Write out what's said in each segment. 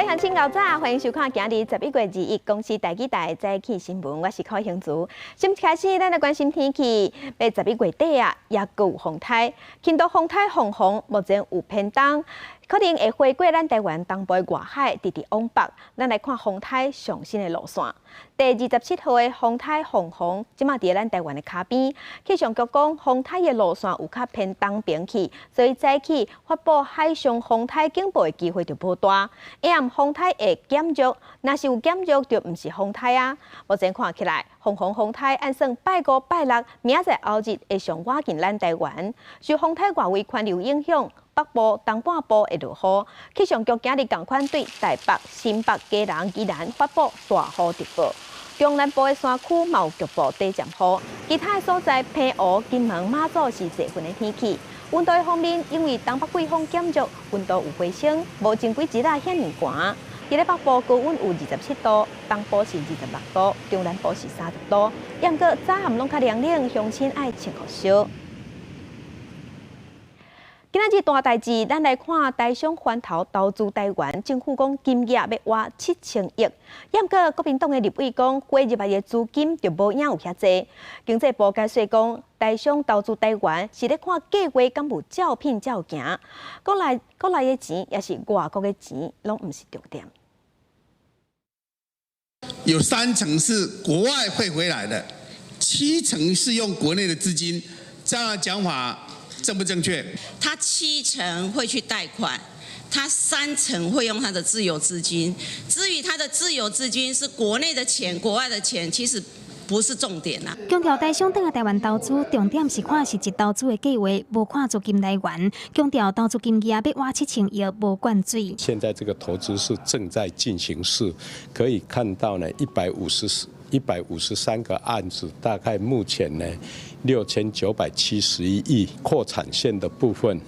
乡亲高早，欢迎收看今日11月2日公司台记台早起新闻，我是柯兴竹。先开始，咱来关心天气。要11月底啊，也有风台，轻度风台风目前有偏东，可能会飞过咱台湾东部外海，直往北。咱来看风台上新的路线。第27号的风台风，即马伫咱台湾的卡边。气象局讲，风台的路线有较偏东边去，所以早起发布海上风台警报的机会就无大。风台会减弱，若是有减弱，就毋是风台啊。目前看起来，风台按算拜5、拜6，明仔后日会上赶近咱台湾。受风台外围环流影响，北部、东半部会落雨。气象局今日同款对台北、新北、嘉南、宜兰发布大雨特报。中南部的山区嘛有局部低暂雨，其他的所在澎湖、金门、马祖是热云的天气。温度方面，因为东北季风减弱，温度有回升，无前几日啊遐尼寒。伫咧北部高温有27度，东部是26度，中南部是30度。不过早暗拢较凉冷，乡亲爱穿裤袖。今仔日大代志，咱来看台商环头投资台湾，政府讲金额要挖7000亿。不过国民党的立委讲，过入来的资金就无影有遐济。经济部解释讲，台商投资台湾是咧看计划敢有照片才有行，国内的钱也是外国的钱，拢毋是重点。有30%是国外汇回来的，70%是用国内的资金，这样的讲法正不正确？他70%会去贷款，他30%会用他的自有资金。至于他的自有资金是国内的钱、国外的钱，其实不是重点啦。强调台商等来台湾投资，重点是看实质投资的计划，无看资金来源。强调投资金额要挖7000亿，无灌水。现在这个投资是正在进行式，可以看到呢153个案子，大概目前呢6971亿，扩产线的部分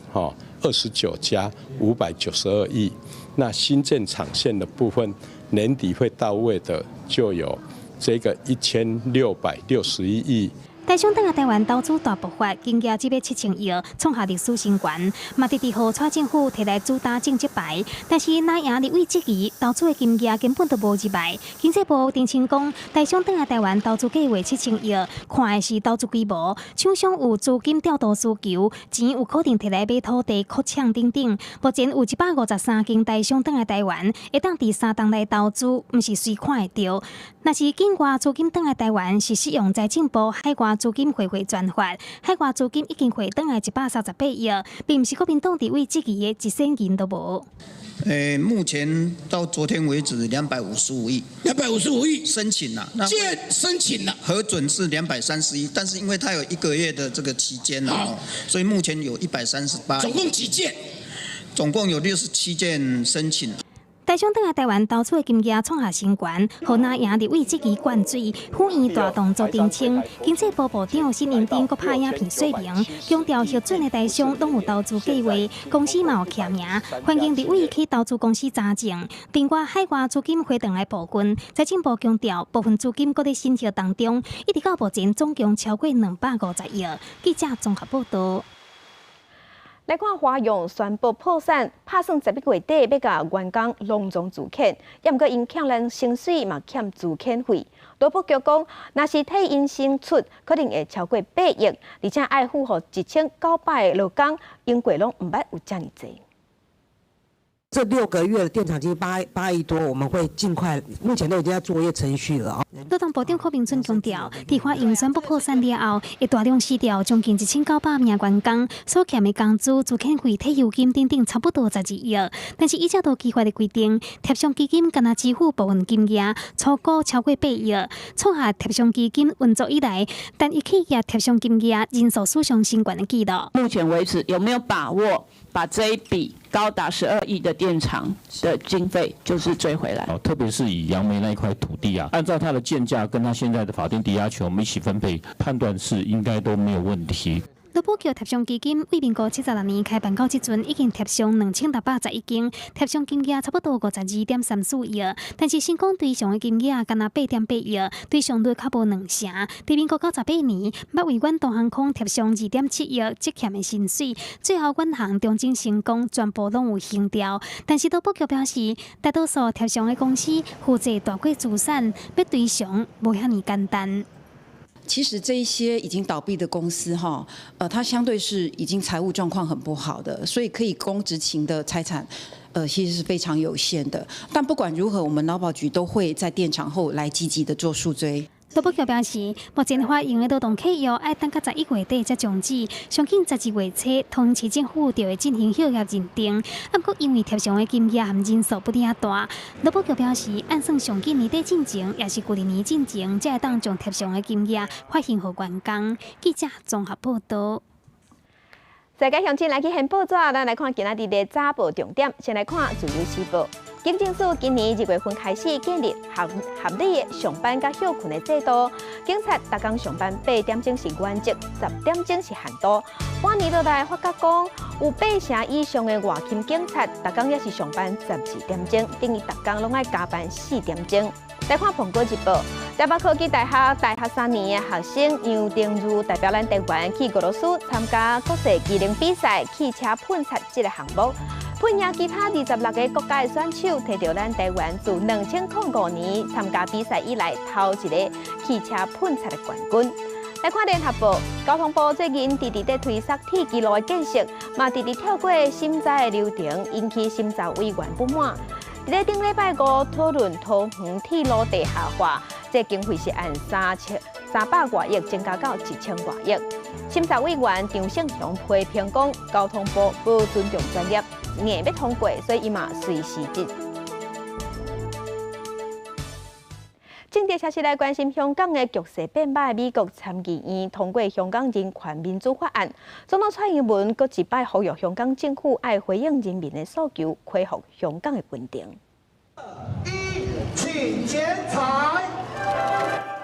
29家592亿，那新建厂线的部分年底会到位的就有这个1661亿。台商等来台湾投资大爆发，金额只要7000亿，创下历史新高。嘛，直号蔡政府摕来主打政绩牌，但是哪赢立委质疑投资的金额根本都无入来。经济部澄清讲，台商等来台湾投资计划7000亿，看的是投资规模，厂商有资金调度需求，钱有可能摕来买土地、扩厂等等。目前有153间台商等来台湾，会当伫3档来投资，毋是随看会到。若是境外资金等来台湾，是适用财政部海外资金汇专法，海外资金已经汇转来138亿，并不是国民党立委质疑的一仙银都无。目前到昨天为止255亿，255亿申请了，那申请了，核准是230亿，但是因为它有1个月的这个期间了，所以目前有138亿。总共几件？总共有67件申请。台商等来台湾投资的金额创下新高，互那赢立委质疑灌水，府院大动作澄清。经济部部长沈荣津阁拍影片说明，强调核准的台商拢有投资计划，公司嘛有签名，欢迎立委去投资公司查证。另外，海外资金回转来部分，财政部强调部分资金搁在申请当中，一直到目前总共超过250亿。记者综合报道。来看华永宣布破产，打算11月底要甲员工隆重自遣，也毋过因欠人薪水嘛欠自遣费。劳保局讲，若是替因薪出，可能会超过8亿，而且爱付予1900个劳工，因过拢毋捌有遮尔济。这6个月的电厂金8亿多，我们会尽快，目前都已经在作业程序了。劳动部长柯明春强调，伫华永宣布破产了后，会大量辞掉将近1900名员工，所欠的工资、自遣费、退休金等等，差不多12亿。但是依照到计划的规定，贴上基金敢若支付部分金额，初估超过8亿，创下贴上基金运作以来，单一企业贴上金额人数史上新高的纪录。目前为止，有没有把握把这一笔高达12亿的电厂的经费就是追回来？特别是以杨梅那一块土地啊，按照它的建价跟它现在的法定抵押权，我们一起分配，判断是应该都没有问题。劳劳保局贴上基金为民国76年开办到即阵，已经贴上2611件，贴上金额差不多52.34亿。但是新港对象的金额敢若8.8亿，对象率较无2成。伫民国98年，捌为远东航空贴上2.7亿积欠的薪水，最后远航、中正、成功全部拢有行掉。但是劳保局表示，大多数贴上的公司负债大过资产，要追偿无遐尼简单。其实这一些已经倒闭的公司哈，它相对是已经财务状况很不好的，所以可以供执勤的财产。其实是非常有限的，但不管如何，我们劳保局都会在电厂后来积极的做诉追。劳保局表示，目前发行的劳动契约要等到11月底才终止，上紧12月初，通市政府就会进行休业认定。不过因为贴上的金额含人数不遐大，劳保局表示，按算上紧年底进前，也是旧年进前，才会当将贴上的金额发行给员工。记者综合报道。世界乡亲来去现报纸，咱来看今仔日的早报重点。先来看《自由时报》。警政署今年2月份开始建立合理的上班甲休困的制度。警察逐工上班8点钟是原则，10点钟是限度。半年落来，发觉讲有8成以上的外勤警察，逐工也是上班12点钟，等于逐工拢爱加班4点钟。来看《苹果日报》。台北科技大学大学3年的学生杨定如代表咱台湾去俄罗斯参加国际技能比赛汽车喷漆这个项目，喷赢其他26个国家的选手，摕到咱台湾自2005年参加比赛以来头一个汽车喷漆的冠军。来看《联合报》，交通部最近直在推设铁基路的建设，嘛直跳过审查的流程，引起审查委员不满。在顶礼拜5讨论桃园铁路地下化，这经费是按300多亿增加到1000多亿。审查委员张胜雄批评讲，交通部不尊重专业，硬要通过，所以伊嘛随时执。政治消息来关心香港的局势变歹，美国参议院通过《香港人权民主法案》，总统蔡英文阁一摆呼吁香港政府爱回应人民的诉求，恢复香港的稳定。请剪彩。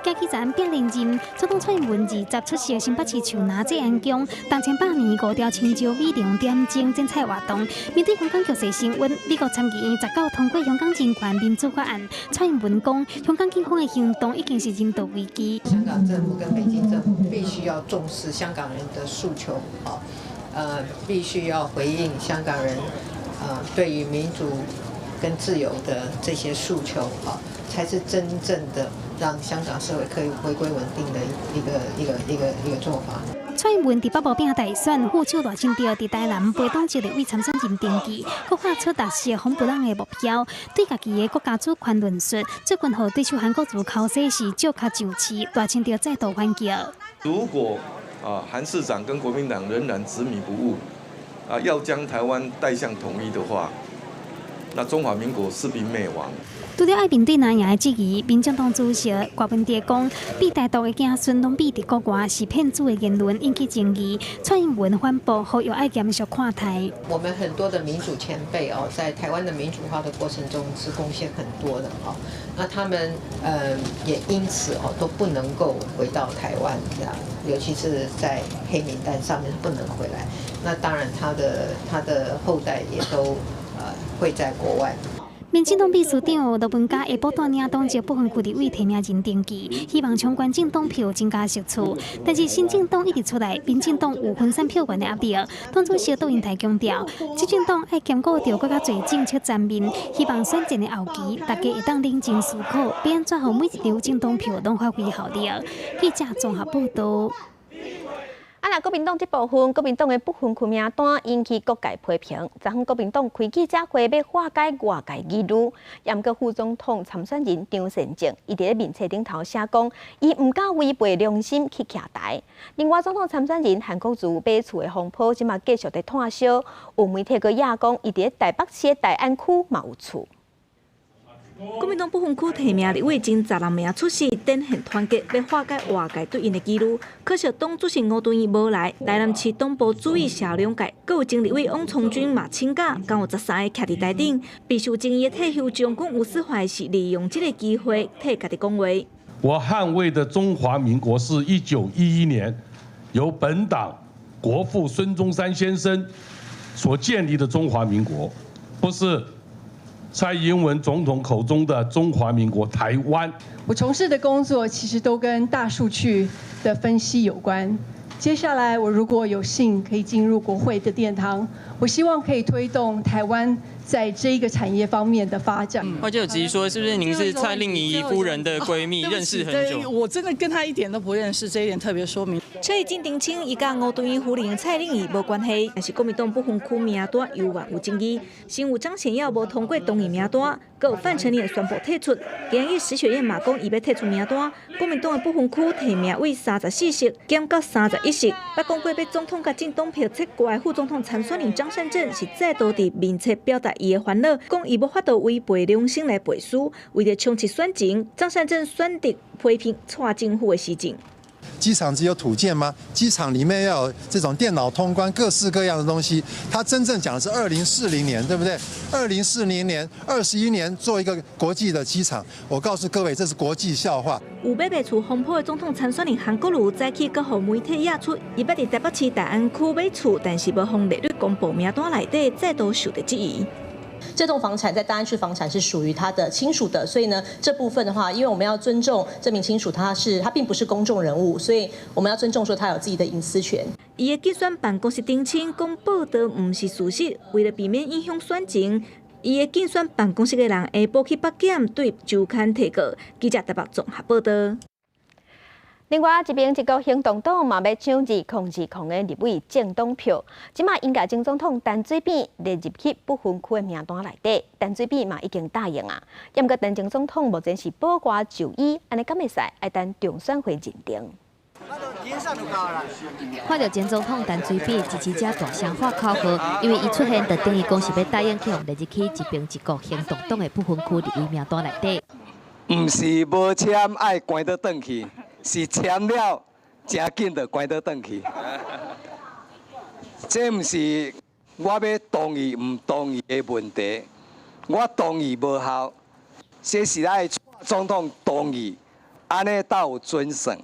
假期站并连任，总统蔡英文20出席新北市树林祭安宫，当前100年5条青椒美容点睛剪彩活动。面对香港局势升温，美国参议院19通过《香港人权民主法案》，蔡英文讲，香港警方的行动已经是人道危机。香港政府跟北京政府必须要重视香港人的诉求，必须要回应香港人对于民主跟自由的这些诉求，才是真正的让香港社会可以回归稳定的一个做法。蔡英文伫北部拼大选，副手赖清德伫台南陪同一立委参选人登记，国发出达成防不当的目标，对家己的国家主权论述，最近和对手韩国瑜口水是照卡上市，赖清德再度反击。如果韩市长跟国民党仍然执迷不悟，要将台湾带向统一的话，那中华民国势必灭亡。除了爱面对南洋的质疑，民进党主席郭文哲讲，被台独的子孙拢比伫国外是骗子的言论引起争议。蔡英文反驳，呼吁爱严肃看待。我们很多的民主前辈在台湾的民主化的过程中是贡献很多的那他们也因此都不能够回到台湾尤其是在黑名单上面不能回来。那当然他的后代也都会在国外。民进党秘书长罗文嘉下晡带领党籍部分区立委提名人登记，希望冲关进党票增加席次。但是新政党一直出来，民进党有分散票源的压力。党主席杜英台强调，执政党爱兼顾到更加侪政策层面，希望选战的后期，大家会当冷静思考，要安怎让每一张政党票拢发挥效力。记者综合报道。国民党这部分，国民党的不分区名单引起各界批评。昨昏国民党开记者会，要化解外界议论。严格副总统参选人张善政，伊伫咧面册顶头写讲，伊唔敢违背良心去徛台。另外，总统参选人韩国瑜买厝的风波，即嘛继续在炭烧。有媒体个也讲，伊伫咧台北市的大安区嘛有厝。国民党不分区提名立委近12名出席，展现团结，要化解外界对因的记录。可惜党主席吴敦义无来，台南市党部主委谢龙介，阁有前立委汪从军嘛请假，刚有13个徛伫台顶。备受争议的退休将军吴思怀是利用这个机会替家己讲话。我捍卫的中华民国是1911年由本党国父孙中山先生所建立的中华民国，不是蔡英文总统口中的中华民国台湾。我从事的工作其实都跟大数据的分析有关。接下来，我如果有幸可以进入国会的殿堂，我希望可以推动台湾在这一个产业方面的发展。外界有质疑说，是不是您是蔡令宜夫人的闺蜜，认识很久？我真的跟她一点都不认识，这一点特别说明。蔡英文澄清，伊甲吴敦义夫人蔡令宜无关系，但是国民党不分区名单犹原有争议。新有张显耀无通过动议名单，阁有范成年宣布退出。今日石雪燕嘛讲伊要退出名单，国民党的不分区提名为34席减到31席。捌讲过要总统甲政党票切过来，副总统参选人张善政是再度伫面册表达伊的烦恼，讲伊无法度违背良心来背书，为了冲刺选情，张善政选择批评蔡政府的施政。机场只有土建吗？机场里面要有这种电脑通关，各式各样的东西。他真正讲的是2040年，对不对？2040年，21年做一个国际的机场。我告诉各位，这是国际笑话。有要卖厝风波的总统参选人韩国瑜早起阁互媒体压出，伊捌伫台北市大安区买厝，但是无向利率公布名单内底，再度受到质疑。这栋房产在大安区房产是属于他的亲属的，所以呢，这部分的话，因为我们要尊重这名亲属，他并不是公众人物，所以我们要尊重说他有自己的隐私权。伊的竞选办公室澄清，讲报道不是事实，为了避免影响选情，伊的竞选办公室的人下晡去北检对周刊提告。记者台北综合报道。另外，一边一个行动党嘛要抢2020的立委政党票，即马应该前总统陈水扁列入去不分区的名单内底，陈水扁嘛已经答应啊。不过，陈前总统目前是保外就医，安尼敢会使？要等中选会认定。看到前总统陈水扁支持者大声喊口号，因为伊出现，就等于讲是要答应去列入去一边一个行动党的不分区立委名单内底。唔是无签爱关倒转去。是签了，真紧就关倒转去。这唔是我要同意唔同意的问题，我同意无效，这是爱总统同意，安尼才有准绳。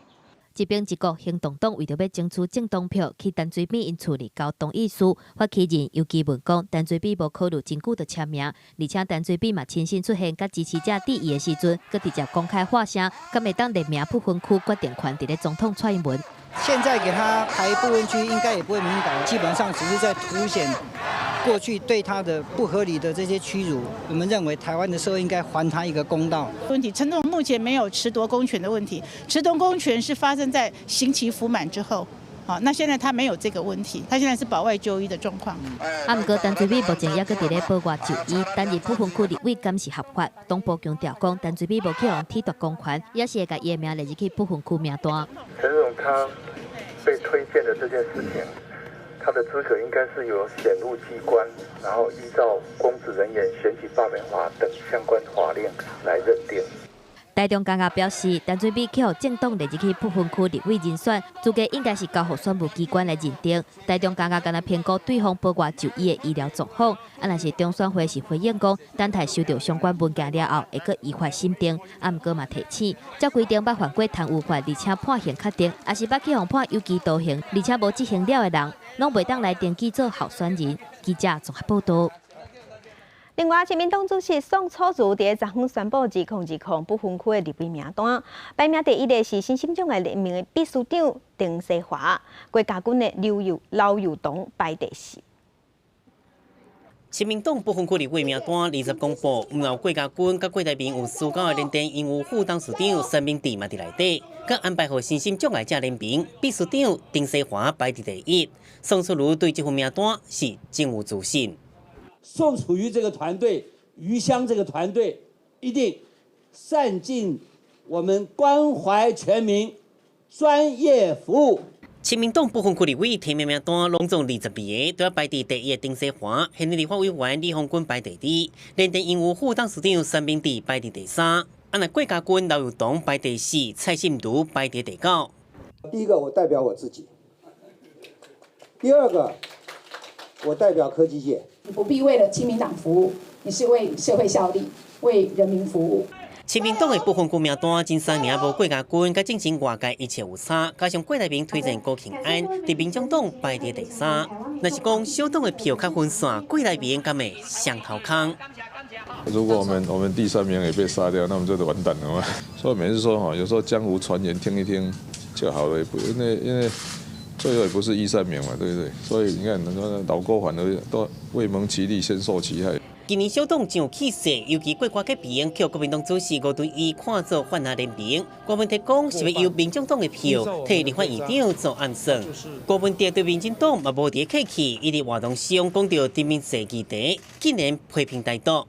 一边一个行动党为着要争取政党票，去陈水扁因厝里交同意书，发起人尤其问讲，陈水扁无考虑真久就签名，而且陈水扁嘛亲身出现，甲支持者质疑的时阵，佮直接公开发声，敢会当列名不分区决定权伫咧总统蔡英文。现在给他排不分区，应该也不会敏感，基本上只是在凸显过去对他的不合理的这些屈辱。我们认为台湾的社会应该还他一个公道。问题，陈总统目前没有褫夺公权的问题，褫夺公权是发生在刑期服满之后。好，那现在他没有这个问题，他现在是保外就医的状况。不过陈水扁目前也搁伫咧保外就医，担任不分区立委敢是合法？党部强调讲，陈水扁无去用褫夺公权，也是会甲伊的名列入去不分区名单。陈总他被推荐的这件事情，他的资格应该是由选入机关，然后依照公职人员选举罢免法等相关法令来认定。台中监察表示，陈水扁去互政党列入去不分区立委人选，资格应该是交予选务机关来认定。台中监察敢若评估对方保外就医的医疗状况，若是中选会是回应讲，等待收到相关文件了后，会搁依法审定。不过嘛提醒，这规定捌犯过贪污法，而且判刑确定，也是捌去互判有期徒刑，而且无执行了的人，拢袂当来登记做候选人。记者综合报道。另外，亲民党主席宋楚瑜伫昨昏宣布2020不分区的立委名单，排名第一的是新兴党的联名秘书长丁世华，国家军的刘友东排第4。亲民党不分区立委名单20公布，唔有国家军甲郭台铭有私交的连电，因有副董事长陈明志嘛伫内底，佮安排互新兴障碍者联名秘书长丁世华排伫第1。宋楚瑜对这份名单是真有自信。宋楚瑜这个团队，余香这个团队，一定善尽我们关怀全民、专业服务。亲民党不分区立委提名名单拢总22个，都要排伫第1的丁世华，现任立法委员李鸿钧排第2，连电因有副董事长陈明志排伫第3，那郭家军、刘友东排第4，蔡信如排伫第9。第一个，我代表我自己；第二个，我代表科技界。你不必为了亲民党服务，你是为社会效力、为人民服务。亲民党的部分国名单前3名无过家军，甲政治外界一切有差，加上郭台铭推荐高虹安，伫民众党排伫第3。若是讲小党的票较分散，郭台铭敢会上头坑？如果我们第3名也被杀掉，那我们就完蛋了嘛。所以每次说哈，有时候江湖传言听一听就好了，因为最后也不是1、3名嘛，对不对？所以你看，老郭反而都未蒙其利，先受其害。今年小党真有气势，尤其过关革命，叫国民党主席吴敦义看作泛蓝联盟。郭文哲讲是要由民众党的票替立法院长做暗算。郭文哲对民进党嘛无伫客气，伊伫活动上讲到人民世议题，竟然批评台独。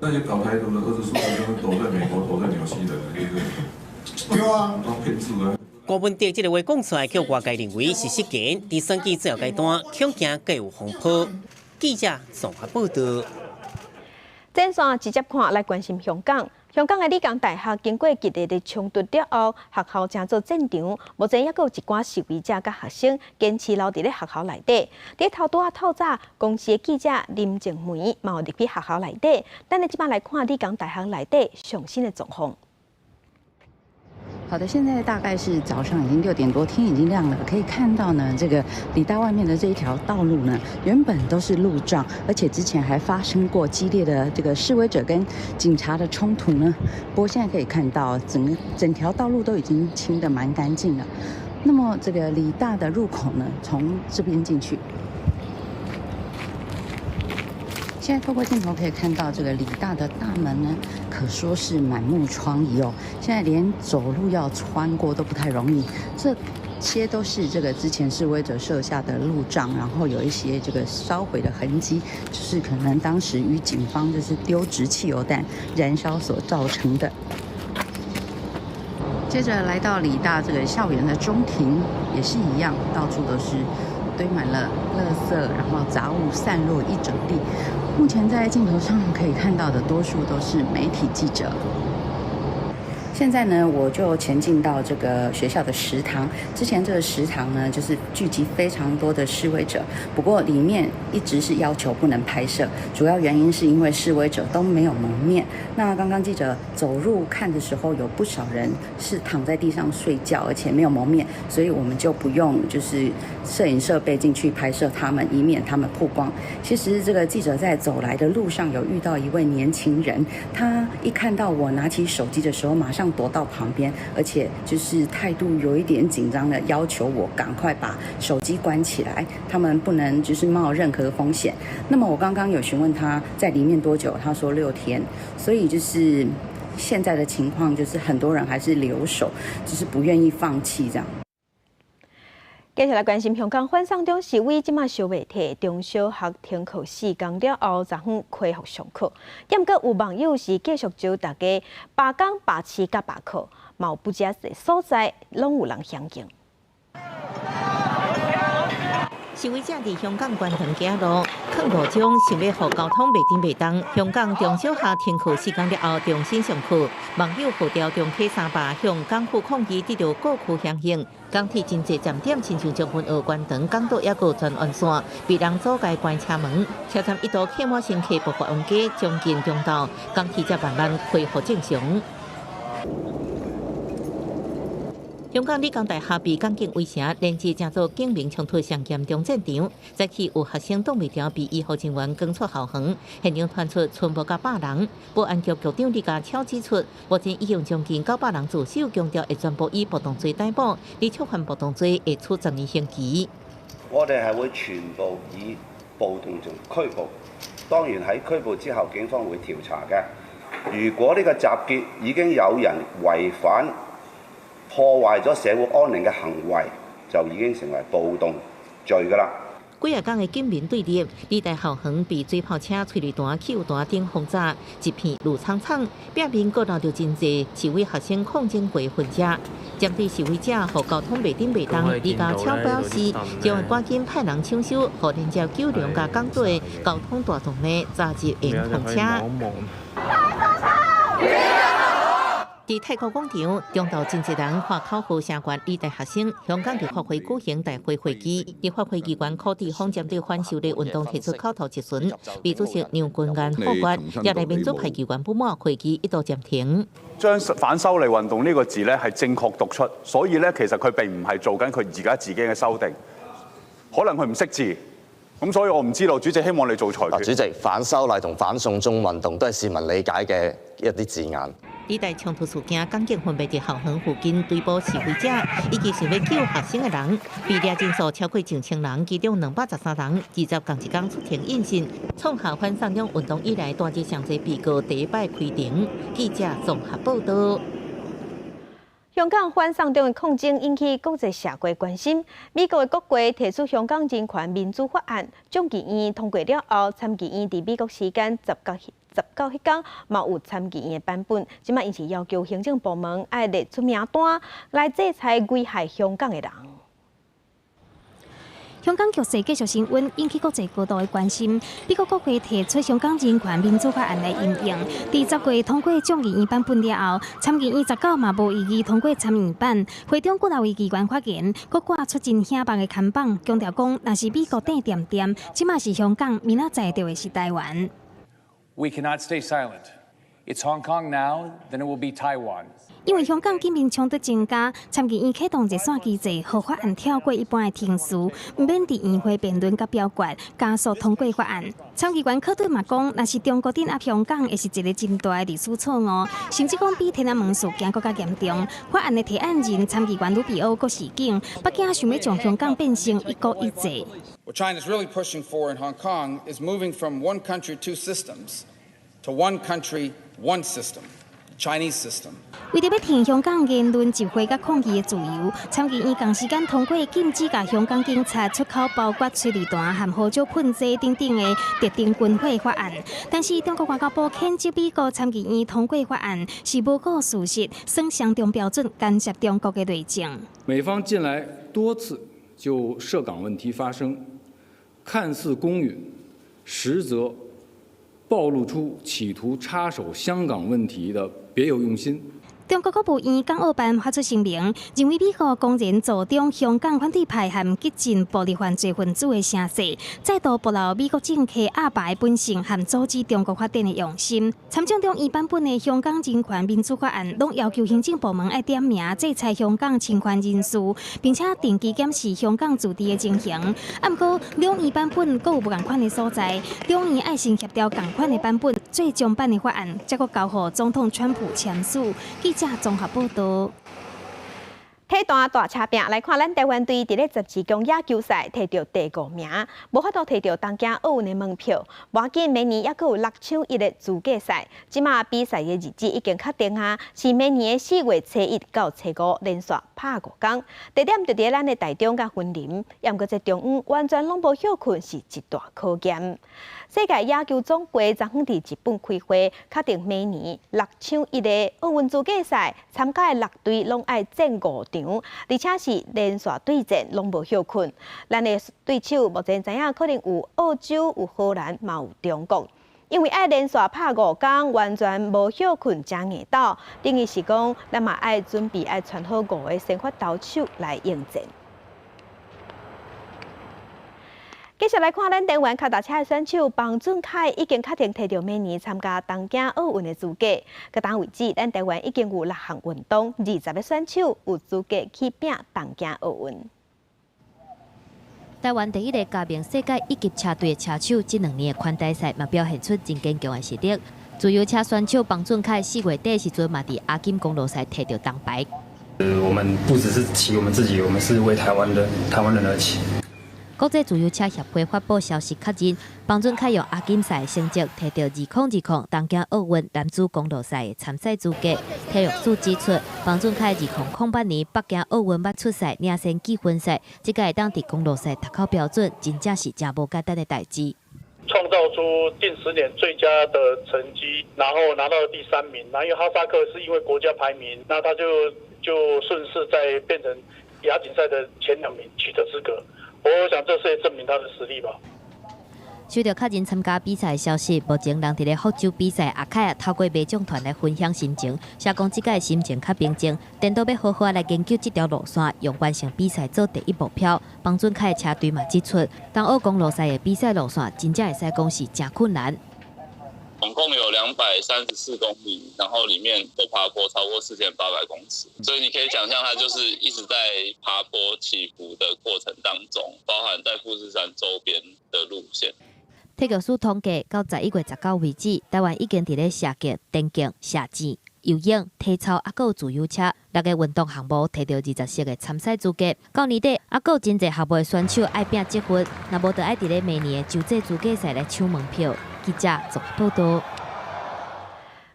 那些搞台独的儿子、孙子，都躲在美国、躲在纽西兰，对不对？对啊，当骗子啊！郭文哲这个话讲出来，叫外界认为是失言。伫选举最后阶段，恐惊各有风波。记者综合报道。正线直接看来关心香港。香港的理工大学经过激烈的冲突了后，学校成做战场。目前还有一寡示威者甲学生坚持留伫咧学校内底。伫头拄透早，公司的记者林静梅嘛有入去学校内底。等下即摆来看理工大学内底上新的状况。好的，现在大概是早上已经6点多，天已经亮了。可以看到呢，这个理大外面的这一条道路呢，原本都是路障，而且之前还发生过激烈的这个示威者跟警察的冲突呢。不过现在可以看到，整条道路都已经清得蛮干净了。那么这个理大的入口呢，从这边进去。现在透过镜头可以看到，这个理大的大门呢，可说是满目疮痍哦。现在连走路要穿过都不太容易。这些都是这个之前示威者设下的路障，然后有一些这个烧毁的痕迹，就是可能当时与警方就是丢掷汽油弹燃烧所造成的。接着来到理大这个校园的中庭，也是一样，到处都是堆满了垃圾，然后杂物散落一整地。目前在镜头上可以看到的多数都是媒体记者。现在呢，我就前进到这个学校的食堂。之前这个食堂呢，就是聚集非常多的示威者，不过里面一直是要求不能拍摄，主要原因是因为示威者都没有蒙面。那刚刚记者走入看的时候，有不少人是躺在地上睡觉，而且没有蒙面，所以我们就不用就是摄影设备进去拍摄他们，以免他们曝光。其实这个记者在走来的路上有遇到一位年轻人，他一看到我拿起手机的时候，马上躲到旁边，而且就是态度有一点紧张的，要求我赶快把手机关起来，他们不能就是冒任何风险。那么我刚刚有询问他在里面多久，他说6天，所以就是现在的情况就是很多人还是留守，就是不愿意放弃这样。接下来关心香港反送中示威，即马小未退，中小学停课4天了后，昨昏恢复上课。但阁有网友是继续招大家罢工、罢市、甲罢课，嘛有不只个所在拢有人响应。示威者伫香港观塘街路抗议中，想要互交通袂紧袂动。香港中小学停课4天了后重新上课，网友号召中溪三罢向港府抗议，得到各区响应。港铁真侪站点，亲像将军澳观塘港岛也有全完线，被人阻碍关车门。车站一度客满乘客爆发冤家，将近中昼，港铁才慢慢恢复正常。香港理工大学被港警围城，连接正做警民冲突上严重战场。早起有学生挡袂住，被医护人员赶出校园，现场传出全部甲100人。保安局局长李家超指出，目前已经将近900人自首，强调会全部以暴动罪逮捕，而触犯暴动罪会处10年刑期。我哋係會全部以暴動罪拘捕，當然喺拘捕之後，警方會調查嘅。如果呢個集結已經有人違反破壞咗社會安寧嘅行為，就已經成為暴動罪㗎啦。幾日間嘅警民對立，理大校園被水炮車、催淚彈、汽油彈等轟炸，一片怒蒼蒼，表面各留着真濟示威學生抗爭會分者。針對示威者和交通袂緊袂動，李家超表示將會趕緊派人搶修，和連接九龍甲港島交通大動呢，早日會通車。伫太古广场，中道真侪人华考好城关医大学生，香港立法会举行大会会议，立法会议员柯志芳针对反修例运动提出口头质询，秘书长杨君安否决，也令民主派议員不滿，會議一度暫停。將反修例運動呢個字咧係正確讀出，所以咧其實佢並唔係做緊佢而家自己嘅修訂，可能佢唔識字，咁所以我唔知道。主席希望你做裁決。主席，反修例同反送中運動都係市民理解嘅一啲字眼。呢大衝突事件，港警分別喺校園附近追捕示威者，以及想要救學生嘅人，被掠人數超過1000人，其中213人20共一天出庭應訊，創下反送中運動以來單日上濟被告第一擺開庭。記者綜合報道。香港反送中的抗爭引起國際社會關心。美國的國會提出香港人權民主法案，眾議院通過了後，參議院喺美國時間19迄天，嘛有參議院的版本。即馬因是要求行政部門要列出名單來制裁危害香港的人。香港局勢繼續升溫，引起國際高度的關心。美國國會提出香港人權民主法案來應用，第10月通過眾議院版本了後，參議院19嘛無異議通過參議院版。會中國位議員發言，閣掛出真顯白的看板，強調講，若是美國頂點點，即馬是香港，明仔載到的是台灣。We cannot stay silent. It's Hong Kong now, then it will be Taiwan. 因為香港警民衝突增加，參議院啟動熱線機制，讓法案跳過一般的程序，唔免佇議會辯論甲表決，加速通過法案。參議員柯對嘛講，若是中國鎮壓香港，會是一個真大的歷史錯誤，甚至講比天安門事件更加嚴重。法案的提案人參議員盧比奧閣示警，北京想要將香港變成一國一制。What China is really pushing for in Hong Kong is moving from one country, two systems to one country, one system. Chinese system. 為着要挺香港言論集會甲抗議的自由，參議院同時間通過禁止甲香港警察出口包括催淚彈和胡椒噴劑等等的特定軍火法案。但是中國外交部譴責美國參議院通過法案是無顧事實，算雙重標準，干涉中國的內政。美方近來多次就涉港問題發聲，看似公允，實則暴露出企圖插手香港問題的別有用心。中國國務院港澳辦發出聲明，認為美國公然助長香港反對派和激進暴力犯罪分子的聲勢，再度暴露美國政客壓敗本性和阻止中國發展的用心。參眾兩院版本的香港人權民主法案，攏要求行政部門要點名制裁香港侵權人士，並且定期檢視香港駐地的情形。不過，兩院版本各有不同款的所在，兩院愛先協調同款的版本，最終版的法案才閣交予總統川普簽署。記者綜合報道。體壇大車拼來看，咱台灣隊佇咧12強野球賽摕到第5名，無法度摕到東京奧運的門票。無要緊，明年還閣有6場1的資格賽。即馬比賽的日子已經確定啊，是明年的4月初1到初5，連續拍5天。地點就佇咱的台中甲雲林，也毋過在中午完全攏無休困，是一大考驗。世界野球總會昨昏佇日本開會，確定明年6場1的奧運資格賽，參加的6隊攏愛戰5場，而且是連續對戰，攏無休困。咱的對手目前知影可能有澳洲、有荷蘭，嘛有中國。因為愛連續拍5天，完全無休困，真硬鬥，等於是講咱嘛愛準備愛傳好5個先發投手來應戰。繼續來看，咱台灣腳踏車的選手彭俊凱已經確定摕到明年參加東京奧運的資格。到當為止，咱台灣已經有6項運動，20個選手有資格去拼東京奧運。台灣第一個加盟世界一級車隊的車手，這2年的環大賽嘛表現出真堅強的實力。自由車選手彭俊凱4月底時陣嘛佇亞錦公路賽摕到銅牌。我們不只是騎我們自己，我們是為台灣人而騎。國際自由車協會發布消息確認，彭俊凱用亞錦賽成績摕到2020東京奧運男子公路賽的參賽資格。體育署指出，彭俊凱2008年北京奧運捌出賽領先積分賽，這個會當佇公路賽讀考標準，真正是真無簡單的代誌。創造出近10年最佳的成績，然後拿到第3名。那因為哈薩克是因為國家排名，那他就順勢再變成亞錦賽的前2名取得資格。我想這是也證明他的實力吧。收到客人参加比赛的消息，目前人伫咧福州比赛，阿凯透过卖奖团来分享心情，写讲即届心情较平静，电动要好好来研究这条路线，用完成比赛做第一目标。帮准凯的车队嘛指出，当澳公路赛的比赛路线，真正会使讲是真困难。总共有234公里，然后里面的爬坡超过4800公尺，所以你可以想象它就是一直在爬坡起伏的过程当中，包含在富士山周边的路线。体育署统计，到11月19为止，台湾已经伫咧射击、电竞、射箭、游泳、体操，还有自由车6个运动项目摕到20席的参赛资格。到年底，还有真侪项目的选手爱拼积分，若无就爱伫咧明年的洲际资格赛来抢门票。记者综合报道。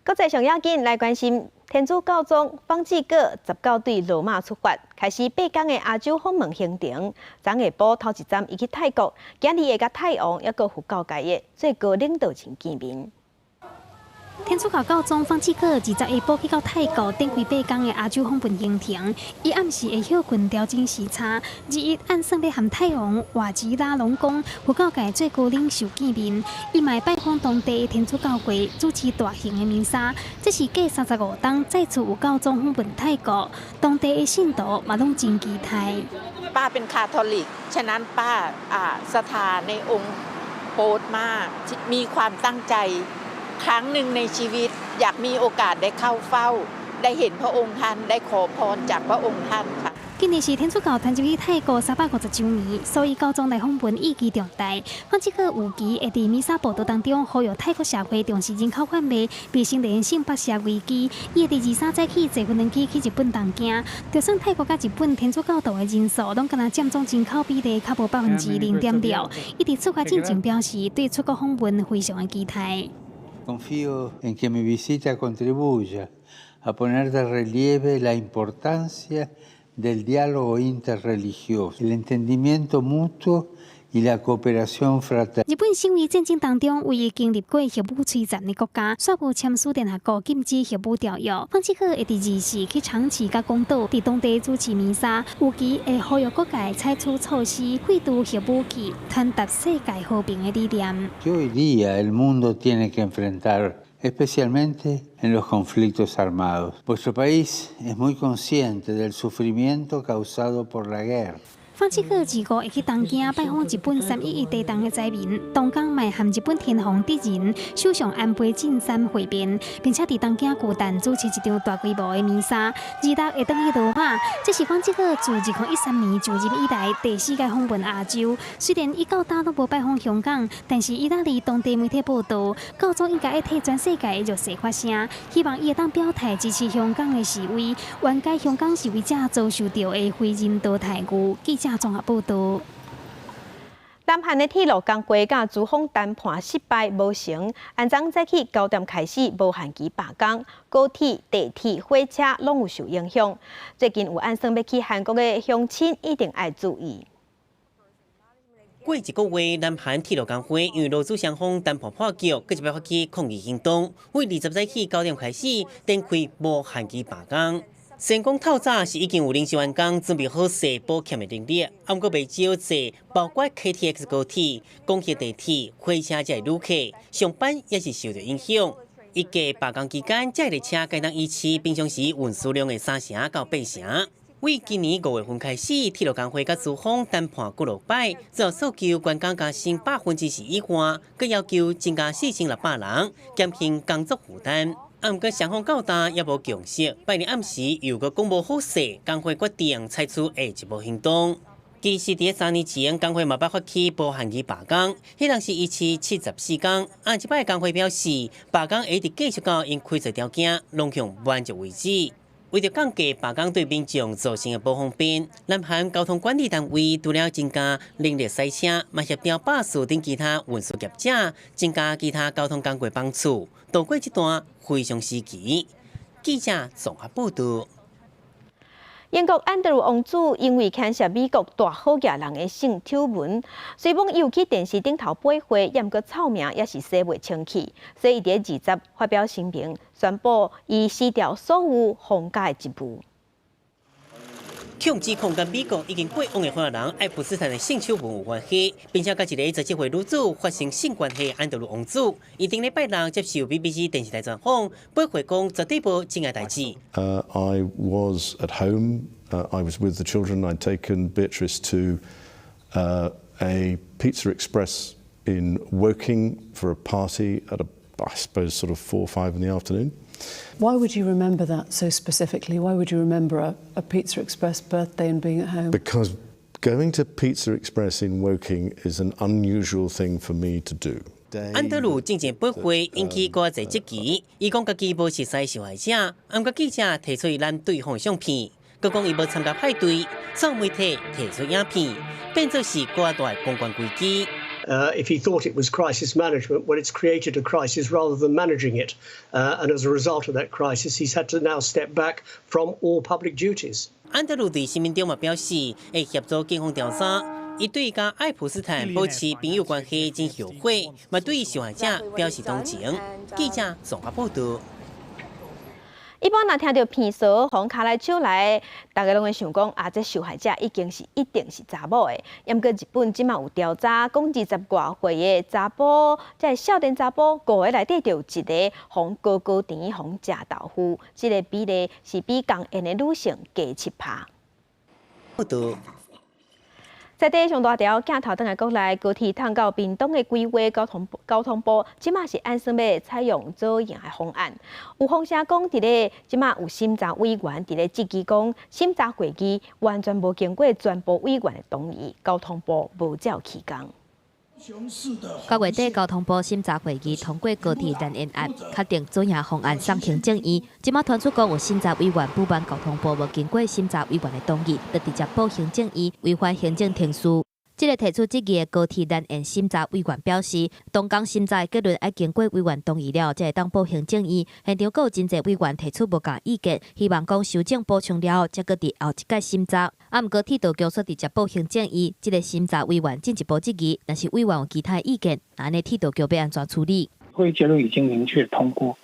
国际上要紧来关心天主教宗方济各19对罗马出发，开始8天的亚洲访问行程。昨下晡头一站伊去泰国，今日会甲泰王还有佛教界的最高领导层见面。天主教教宗方济各20下晡去到泰国，展开8天的亚洲访问行程。伊暗时会休困调整时差，日一按算要和泰王瓦吉拉隆功佛教界最高领袖见面。伊嘛拜访当地的天主教会，主持大型的弥撒。这是隔35天再次有教宗访问泰国，当地的信徒嘛拢真期待。ป้าเป็นคาทอลิกฉะนั้นป้าศรัทธาในองค์โป๊ดมากมีความตั้งใจครั้งหนึ่งในชีวิตอยากมีโอกาสได้เข้าเฝ้าได้เห็นพระองค์ท่านได้ขอพรจากพระองค์ท่านค่ะ今年是天主教团结去泰国350周年，所以教宗来访问意义重大。方济各有期会伫弥撒报道当中呼吁泰国社会重视人口贩卖、卫生连性白蛇危机。伊会伫23早起坐飞机去日本东京，就算泰国甲日本天主教徒的人数拢敢若占总人口比例较无0.6%。伊伫出发进前表示，对出国访问非常的期待。Confío en que mi visita contribuya a poner de relieve la importancia del diálogo interreligioso, el entendimiento mutuo y la cooperación fraterna。日本身为战争当中唯一经历过核武摧残的国家，宣布签署联合国禁止核武条约。方济各会伫24去长崎甲广岛，伫当地主持弥撒，有期会呼吁各界采取措施，废除核武器，传达世界和平的理念。Hoy día el mundo tiene que enfrentar，especialmente en los conflictos armados. Vuestro país es muy consciente del sufrimiento causado por la guerra。方济各25会去东京拜访日本311地震的灾民，同港嘛和日本天皇敌人首相安倍晋三会面，并且伫东京巨蛋主持一场大规模的弥撒。26会转去罗马，这是方济各自2013年就任以来第4届访问亚洲。虽然伊到大都无拜访香港，但是意大利当地媒体报道，教宗应该会替全世界的弱势发声，希望伊会当表态支持香港的示威，缓解香港示威者遭受到的非人道待遇。记者综合报道。南韩的铁路工会甲资方谈判失败无成，安昨早起9点开始无限期罢工，高铁、地铁、火车拢有受影响。最近有按算要去韩国的乡亲一定要注意。过一个月，南韩铁路工会因为劳资双方谈判破局，佮一摆发起抗议行动，为20早起9点开始展开无限期罢工。先讲透早是已经有临时员工准备好势补欠的能力，不过未少济，包括 KTX 高铁、广铁地铁、火车这旅客上班也是受到影响。一个罢工期间，这列车该当依次平常时运输量的3成到8成。为今年5月份开始，铁路工会甲资方谈判过6摆，最后诉求员工加薪10%以外，佮要求增加4600人，减轻工作负担。不过双方到达也无共识，拜日暗时又佮公布好势，工会决定采取下一步行动。其实伫3年前，工会嘛捌发起无限期罢工，迄当时一次74天。即摆工会表示，罢工会直继续到因开设条件拢向满足为止。为着降低罢工对民众造成的不方便，南韩交通管理单位除了增加人力赛车，嘛协调巴士等其他运输业者，增加其他交通工具帮助，度过这段非常时期。记者综合报道。英国安德鲁王子因为牵涉美国大好野人的性丑闻，虽讲伊有去电视顶头背会，也毋过臭名也是洗袂清气，所以伊伫20发表声明，宣布伊撕掉所有封家的一部。强指控跟美国已经过往的华人爱普斯坦的性丑闻有关系，并且跟一个17岁女子发生性关系的安德鲁王子，伊顶礼拜六接受 BBC 电视台专访，不回讲绝对无真嘅代志。I was at home. I was with the children. I'd taken Beatrice to a Pizza Express in Woking for a party at I suppose sort of 4 or 5 in the afternoon. Why would you remember that so specifically? Why would you remember a Pizza Express birthday and being at home? Because going to Pizza Express in Woking is an unusual thing for me to do. 安德鲁进前驳回引起国际质疑，伊讲家己无熟悉受害者，不过记者提出伊咱对方相片，佮讲伊无参加派对，遭媒体提出影片，变作是国大公关危机。If he thought it was crisis management, well, it's created a crisis rather than managing it. And as a result of that crisis, he's had to now step back from all public duties. 安德鲁对新民中嘛表示，会协助警方调查。伊对甲爱普斯坦保持朋友关系真后悔，嘛对受害者表示同情。记者综合报道。一般若听到骗嫂从卡来手来，大家拢会想讲啊，这受害者一定是查某的。毋过日本即马有调查，讲20外岁的查甫，即少年查甫5个内底就有一个互高高甜互食豆腐，这个比例是比同龄的女性加7%。报道。在地上大条镜头等来国内高铁通到屏东的规划交通部，即马是按算要采用左营的方案。有风声讲，伫咧即马有审查委员伫咧质疑讲，审查会议完全无经过全部委员的同意，交通部无照起工。9月底，交通部审查会议通过高铁单延案，确定左营方案送行政院。即马传出讲有审查委员不满交通部无经过审查委员的同意，就直接报行政院，违反行政程序。这个提出质疑的高铁单延审查委员表示，东港审查结论要经过委员同意了，才会当报行政院。现场有真侪委员提出无同意见，希望讲修正补充了后，才搁伫后一届审查。毋过铁道局说直接报行政院，这个审查委员进一步质疑，若是委员有其他意见，那呢铁道局要安怎处理？会议结论已经明确通过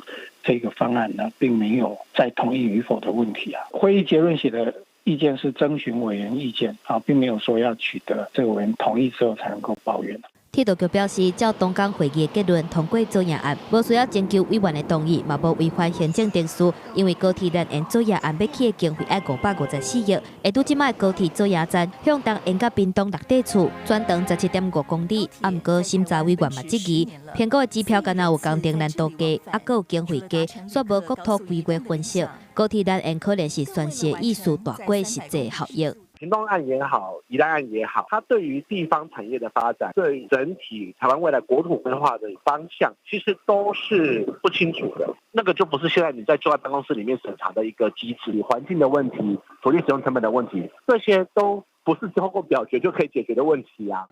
这个方案呢，并没有再同意与否的问题啊。会议结论写的意见是征询委员意见啊，并没有说要取得这个委员同意之后才能够抱怨。铁道局表示，照东港会议的结论通过左营案，无需要征求委员的同意，嘛无违反行政程序。因为高铁单延左营案要起的经费要554亿，会拄即卖高铁左营站向东沿到屏东6地处，全长17.5公里。毋过审查委员嘛质疑，评估的指标敢若有工程难度低，阁有经费低，煞无国土规划分析。高铁单延可能是宣泄意思大过实际效益。屏东案也好，宜兰案也好，它对于地方产业的发展，对整体台湾未来国土规划的方向，其实都是不清楚的。那个就不是现在你在就在办公室里面审查的一个机制，环境的问题、土地使用成本的问题，这些都不是通过表决就可以解决的问题啊。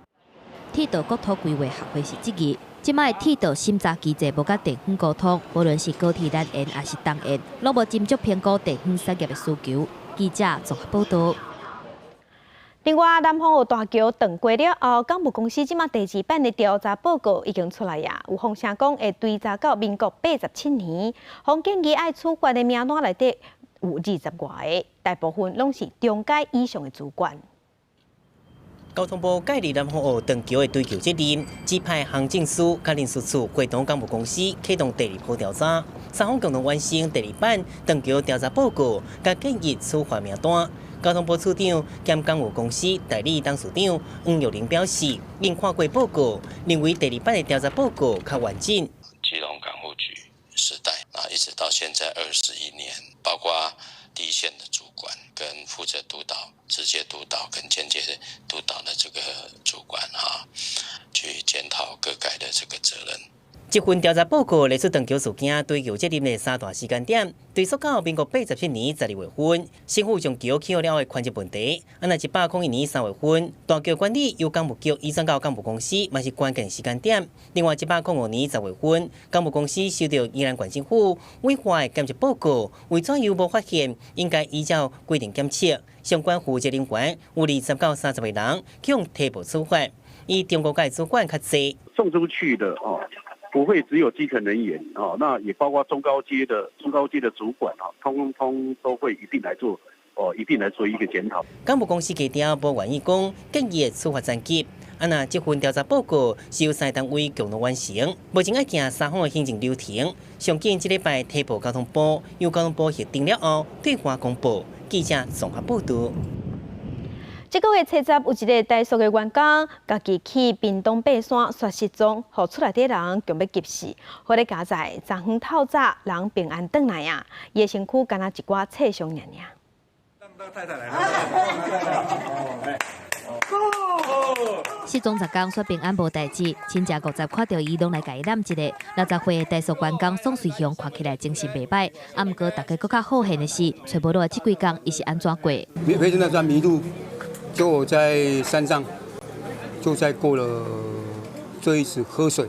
铁道国土规划协会是质疑，即卖铁道审查机制无甲地方沟通，无论是高铁单延还是东延，拢无斟酌评估地方产业的需求。记者综合报道。另外，南方有大桥断过了后，港务公司即马第2版的调查报告已经出来呀。有风声讲会追查到民国87年，方建议爱处罚的名单内底有20外个，大部分拢是中阶以上的主管。交通部介入南方澳断桥的追究责任，指派行政署、甲人事处会同港务公司启动第2波调查，三方共同完成第2版断桥调查报告，甲建议处罚名单。交通部处长兼港务公司代理董事长黄玉玲表示，因看过报告，认为第2版的调查报告较完整。基隆港务局时代一直到现在21年，包括第一线的主管跟负责督导、直接督导跟间接督导的这个主管去检讨各界的这个责任。这份调查报告列出断桥事件追究责任的3大时间点，追溯到民国87年12月份，政府将桥起好了的宽窄问题；那101年3月份，大桥管理由港务局移转到港务公司，嘛是关键时间点。另外105年10月份，港务公司收到宜兰县政府委发的检测报告，为怎样无发现，应该依照规定检测，相关负责人员有20到30个人向提报处罚。以中国界主管较济，送出去的不会只有基层人员那也包括中高阶的主管通通都会一并来做一并来做一个检讨。港务公司低调无愿意讲建议处罚层级。这份调查报告是由3单位共同完成，目前要行3方的行政流程。上紧这礼拜提报交通部，由交通部核定了后对外公布。记者综合报道。这个月初10，有一个台塑的员工，家己去屏东爬山摔失踪，互厝内底人强要急死。好在加在昨昏透早，人平安转来啊，伊的身躯敢若一寡刺伤尔。失踪10天，说平安无代志。亲戚50看到伊，拢来甲伊揽一个。60岁的台塑员工宋瑞雄看起来精神袂歹，毋过大家更较好幸的是，找无到的这几天，伊是安怎过？非常的迷路，就我在山上，就在过了这一次喝水，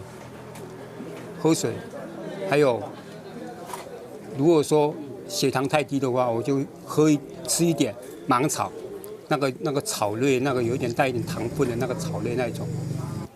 还有如果说血糖太低的话，我就吃一点芒草。那个草类，那个有一点带一点糖分的那个草类那一种。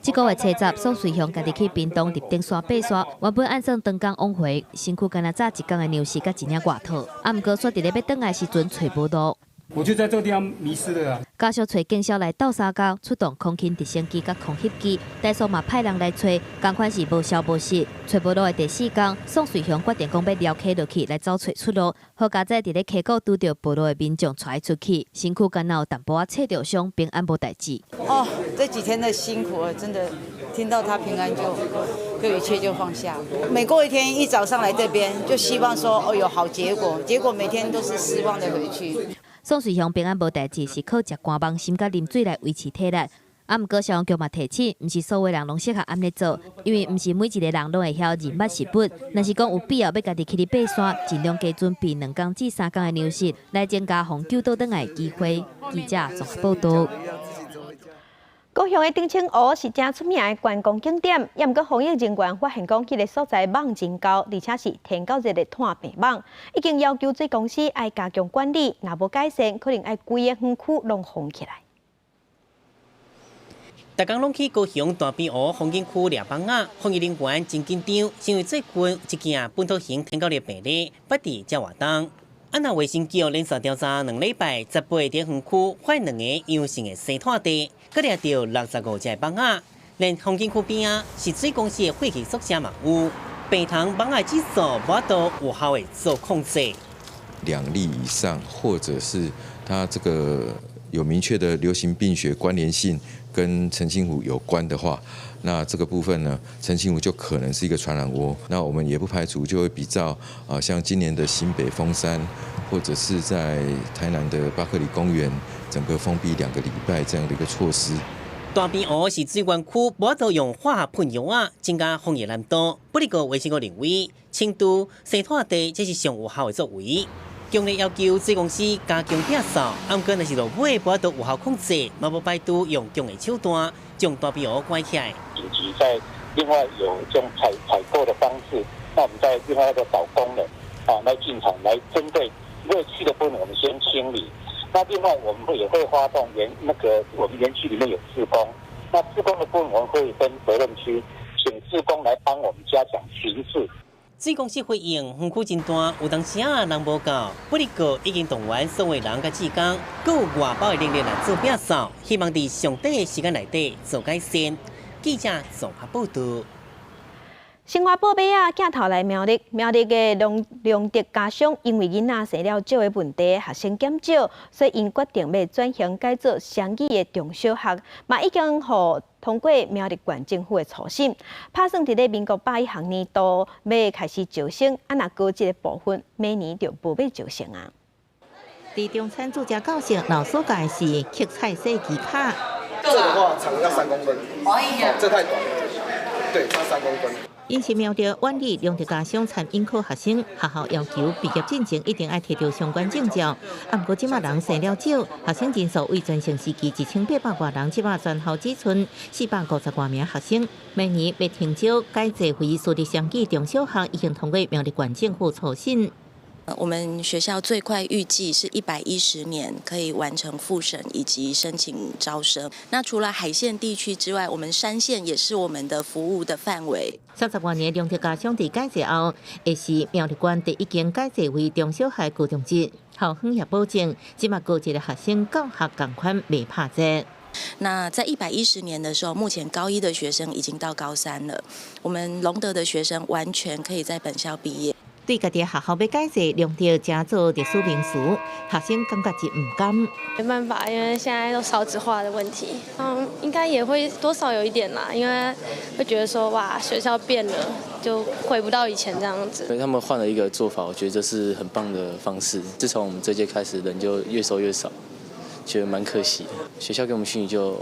这个月初10，宋瑞雄家己去屏东入顶山爬山，原本按算长工往回，身躯敢若早一天的尿湿甲一领外套，毋过煞伫咧要转来时阵找无到。我就在这个地方迷失了啊！加上找警消来斗相共，出动空勤直升机甲空翕机，台塑嘛派人来找，同款是无消无息，找不到的第4天，宋瑞雄决定讲要撩起落去来找找出路。好佳在伫咧溪谷拄到部落的民众带出去，身躯敢若有淡薄仔刺着伤，平安无代志。哦，这几天的辛苦了，真的听到他平安就一切就放下。每过一天一早上来这边，就希望说有好结果，结果每天都是失望的回去。宋瑞雄平安无代志，是靠食肝芒心甲啉水来维持体力。毋过消防局嘛提醒，毋是所有人拢适合安尼做，因为毋是每一个人拢会晓人物食物。若是讲有必要要家己去哩爬山，尽量加准备2天至3天的粮食，来增加防救倒转来的机会。记者综合报道。高雄的丁清湖是正出名的观光景点，也毋过防疫人员发现讲，迄个所在网真高，而且是天9日的探病网，已经要求水公司要加强管理，若无改善，可能要规个园区拢封起来。大家拢去高雄大边湖风景区掠棒仔，防疫人员真紧张，因为最近一件本土型天9日病例不伫遮活动。那卫生局连续调查2礼拜，18个园区发现2个阳性的生态地。佮掠到65只蠓仔，连风景区边啊是水公司的废弃宿舍嘛有，病塘蠓仔指数无都有效的做控制。2例以上，或者是它这个有明确的流行病学关联性跟澄清湖有关的话，那这个部分呢，澄清湖就可能是一个传染窝。那我们也不排除就会比照像今年的新北峰山，或者是在台南的巴克里公园。整个封闭2个礼拜这样的一个措施。大边湖是水源区，无都用化学喷药啊，增加防疫难度。不过卫生局认为，轻度生态地这是上有效的作为。强烈要求水公司加强打扫，毋过若是落尾无都有效控制，嘛无排除用强的手段将大边湖关起来。以及在另外有这种采购的方式，那我们在另外要找工人来进场来针对热气的部分，我们先清理。那另外，我们也会发动我们园区里面有志工，那志工的部分我们会分责任区，请志工来帮我们加强巡视。水公司回应，园区真大，有当时人无够，不过已经动员所有人甲志工，佮有外包的人力来做打扫，希望伫上短的时间内底做改善。记者综合报道。生活宝贝啊，镜头来苗栗的农德家乡，因为囡仔生了少的问题，学生减少，所以因决定要转型改做双语的中小学，嘛已经通过苗栗县政府的初审，打算伫咧民国81学年度要开始招生，若高级的部分明年就无要招生啊。伫中餐住家教室，老师教的是切菜洗机卡。这的话长要3公分，这太短了，对，差3公分。因是苗栗县立农德家乡参应考学生，学校要求毕业进前一定要摕到相关证照。不过即马人生了少，学生人数为全盛时期1800多人，即马全校只剩450多名学生。明年要停招改制为私立双语中小学，已经通过苗栗县政府初审。我们学校最快预计是110年可以完成复审以及申请招生。那除了海线地区之外，我们山线也是我们的服务的范围。30多年量特家乡伫改制后，也是苗栗县第一间改制为中小学高中职。校方也保证，即马高一的学生教学同款未拍折。那在110年的时候，目前高1的学生已经到高3了，我们隆德的学生完全可以在本校毕业。对家己学校要改制，量着加做历史名词，学生感觉是唔甘。没办法，因为现在都少子化的问题，应该也会多少有一点啦，因为会觉得说哇，学校变了，就回不到以前这样子。所以他们换了一个做法，我觉得这是很棒的方式。自从我们这届开始，人就越收越少，觉得蛮可惜的。学校给我们训练就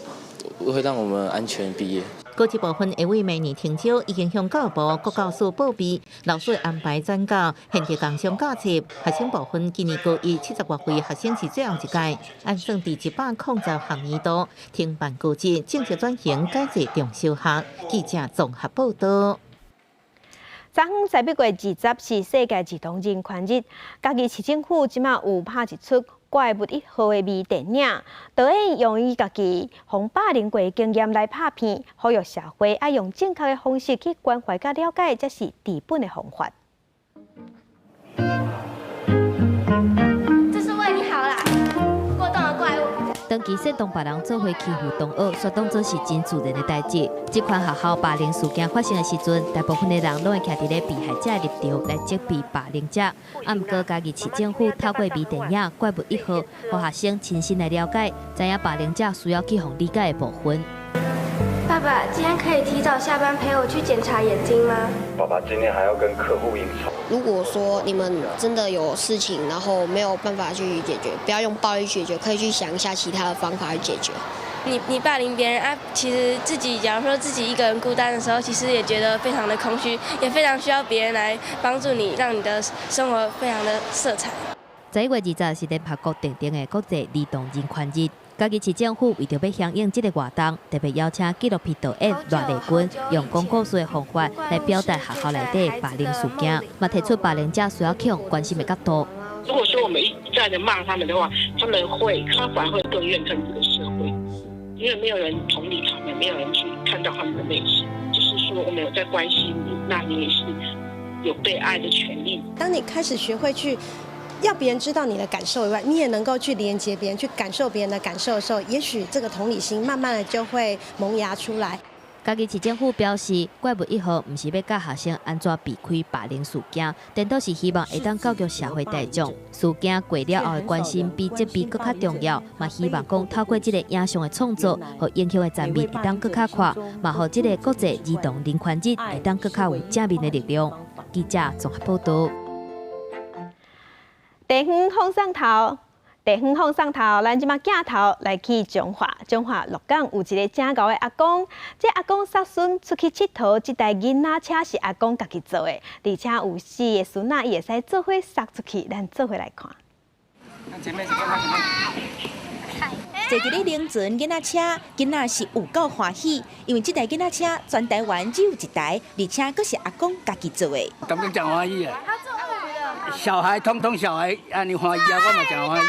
会让我们安全毕业。高一部分会为明年停招，已经向教育部国教署报备，老师安排转教，现地工商教册。学生部分今年高一70多岁学生是最后一届，按算伫190学年度停办高一，正式转型改制中小学。记者综合报道。昨天11月20是世界儿童人权日，家己市政府即马有拍一出怪物1号的微电影，导演用伊家己被霸凌过的经验来拍片，呼吁社会要用正确的方式去关怀甲了解，才是治本的方法。这是为你好啦，过动的怪物。长期煽动别人做伙欺负同学，却当作是真自然的代志。这款学校霸凌事件发生的时阵，大部分的人拢会徛伫咧被害者的立场来责备霸凌者。毋过，家己市政府透过微电影《怪物1号》，互学生亲身来了解，知影霸凌者需要去互理解的部分。爸爸，今天可以提早下班陪我去检查眼睛吗？爸爸今天还要跟客户应酬。如果说你们真的有事情，然后没有办法去解决，不要用暴力解决，可以去想一下其他的方法去解决。你霸凌别人啊，其实自己假如说自己一个人孤单的时候，其实也觉得非常的空虚，也非常需要别人来帮助你，让你的生活非常的色彩。11月20是联合国订定的国际儿童人权日。家己市政府为着要响应这个活动，特别邀请纪录片导演赖丽君，用讲故事的方法来表达学校内底霸凌事件，嘛提出霸凌者需要去关心的角度。如果说我们一再的骂他们的话，他反而会更怨恨这个社会，因为没有人同理他们，没有人去看到他们的内心。就是说，我们有在关心你，那你也是有被爱的权利。当你开始学会去要别人知道你的感受以外，你也能够去连接别人，去感受别人的感受的时候，也许这个同理心慢慢的就会萌芽出来。家己市政府表示，怪物1号不是要教学生安怎避开霸凌事件，但都是希望会当教育社会大众，事件过了后的关心比责备更加重要。嘛希望讲透过这个影像的创作和影响的层面会当更加宽，嘛和这个国际儿童人权日会当更加有正面的力量。记者综合报道。地方放送头，咱即马镜头来去中华鹿港有一个正高的阿公，这阿公杀孙出去佚佗，这台囡仔车是阿公家己做的，而且有4个孙仔伊会使做伙杀出去，咱做伙来看。坐伫咧凌晨囡仔车，囡仔是有够欢喜，因为这台囡仔车全台湾只有一台，而且佫是阿公家己做的。当然真欢喜啊！小孩通小孩安尼欢喜啊，我嘛真欢喜。